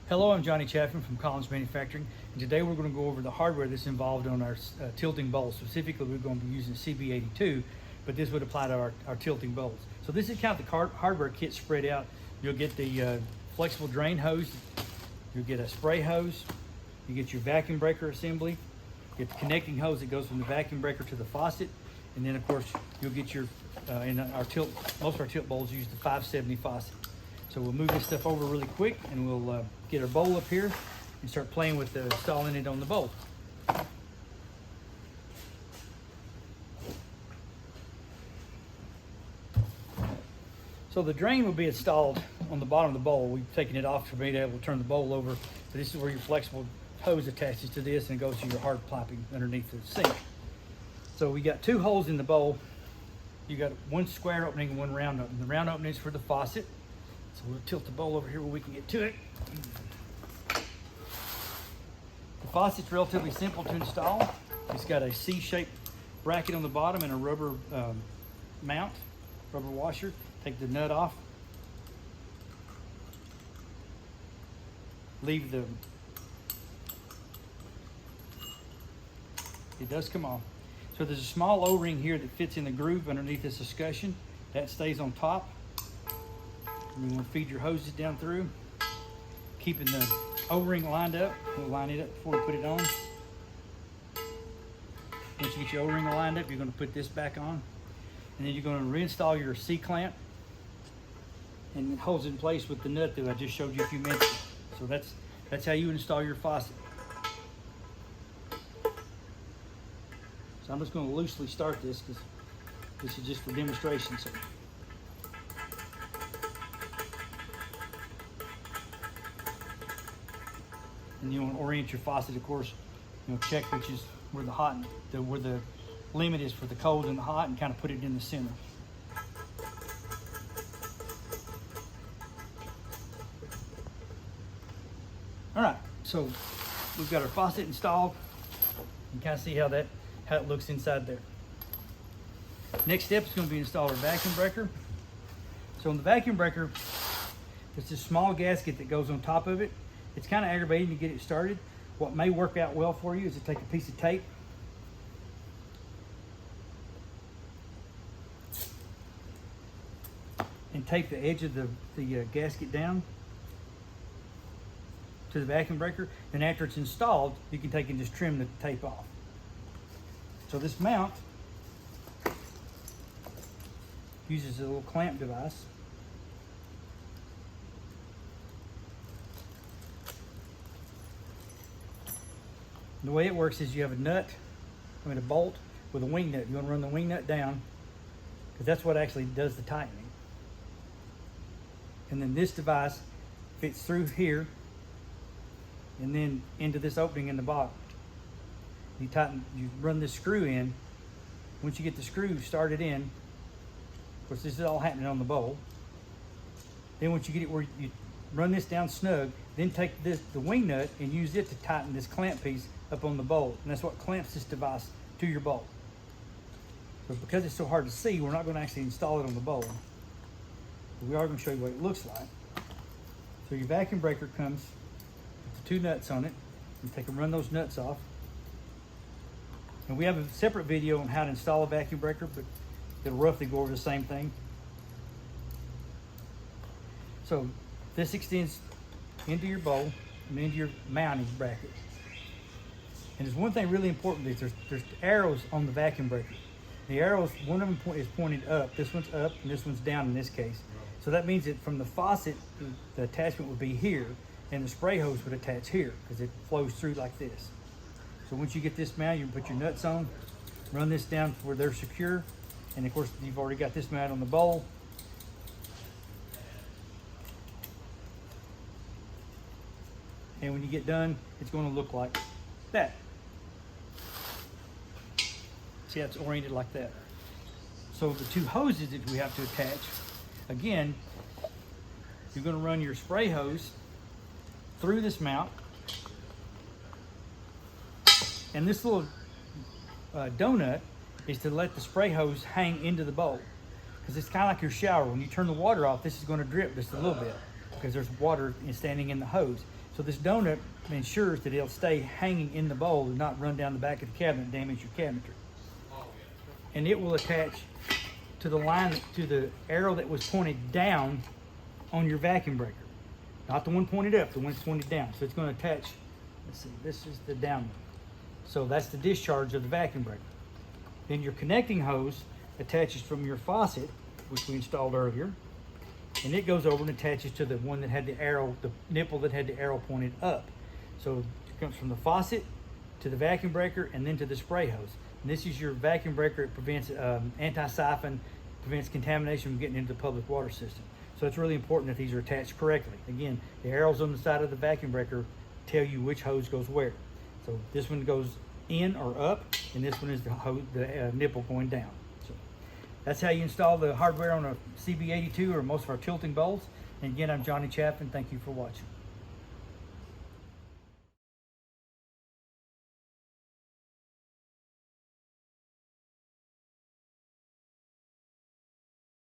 Hello, I'm Johnny Chaffin from Collins Manufacturing, and today we're going to go over the hardware that's involved on our tilting bowls. Specifically, we're going to be using CB82, but this would apply to our tilting bowls. So this is kind of the hardware kit spread out. You'll get the flexible drain hose, you'll get a spray hose, you get your vacuum breaker assembly, you get the connecting hose that goes from the vacuum breaker to the faucet, and then of course you'll get your, most of our tilt bowls use the 570 faucet. So we'll move this stuff over really quick, and we'll get our bowl up here and start playing with installing it on the bowl. So the drain will be installed on the bottom of the bowl. We've taken it off to be able to turn the bowl over. But this is where your flexible hose attaches to this and it goes to your hard piping underneath the sink. So we got two holes in the bowl. You got one square opening and one round opening. The round opening is for the faucet. So we'll tilt the bowl over here where we can get to it. The faucet's relatively simple to install. It's got a C-shaped bracket on the bottom and a rubber mount, rubber washer. Take the nut off. Leave the, it does come off. So there's a small O-ring here that fits in the groove underneath this escutcheon. That stays on top. And you want to feed your hoses down through, keeping the O-ring lined up. We'll line it up before we put it on. Once you get your O-ring lined up, you're going to put this back on. And then you're going to reinstall your C-clamp. And it holds in place with the nut that I just showed you a few minutes ago. So that's how you install your faucet. So I'm just going to loosely start this because this is just for demonstration. So. And you want to orient your faucet, of course, check which is where the hot, where the limit is for the cold and the hot, and kind of put it in the center. All right, so we've got our faucet installed. You can kind of see how it looks inside there. Next step is going to be install our vacuum breaker. So on the vacuum breaker, there's this small gasket that goes on top of it. It's kind of aggravating to get it started. What may work out well for you is to take a piece of tape and tape the edge of the gasket down to the vacuum breaker. Then after it's installed, you can take and just trim the tape off. So this mount uses a little clamp device. The way it works is you have a bolt with a wing nut. You want to run the wing nut down because that's what actually does the tightening. And then this device fits through here and then into this opening in the bottom. You run this screw in. Once you get the screw started in, of course this is all happening on the bowl. Then once you get it where you run this down snug, then take the wing nut and use it to tighten this clamp piece up on the bowl. And that's what clamps this device to your bowl. But because it's so hard to see, we're not going to actually install it on the bowl. But we are going to show you what it looks like. So your vacuum breaker comes with the two nuts on it. You take and run those nuts off. And we have a separate video on how to install a vacuum breaker, but it'll roughly go over the same thing. So this extends into your bowl and into your mounting bracket. And there's one thing really important is there's arrows on the vacuum breaker. The arrows, one of them is pointed up. This one's up and this one's down in this case. So that means that from the faucet, the attachment would be here and the spray hose would attach here because it flows through like this. So once you get this mounted, you can put your nuts on, run this down where they're secure. And of course, you've already got this mounted on the bowl. And when you get done, it's going to look like that. See how it's oriented like that. So the two hoses that we have to attach, again, you're going to run your spray hose through this mount. And this little donut is to let the spray hose hang into the bowl. Because it's kind of like your shower. When you turn the water off, this is going to drip just a little bit because there's water standing in the hose. So this donut ensures that it'll stay hanging in the bowl and not run down the back of the cabinet and damage your cabinetry. And it will attach to the line, to the arrow that was pointed down on your vacuum breaker. Not the one pointed up, the one pointed down. So it's going to attach, let's see, this is the down one. So that's the discharge of the vacuum breaker. Then your connecting hose attaches from your faucet, which we installed earlier, and it goes over and attaches to the one that had the arrow, the nipple that had the arrow pointed up. So it comes from the faucet to the vacuum breaker and then to the spray hose. And this is your vacuum breaker. It prevents anti-siphon, prevents contamination from getting into the public water system. So it's really important that these are attached correctly. Again, the arrows on the side of the vacuum breaker tell you which hose goes where. So this one goes in or up, and this one is the nipple going down. So that's how you install the hardware on a CB82 or most of our tilting bowls. And again, I'm Johnny Chapman. Thank you for watching.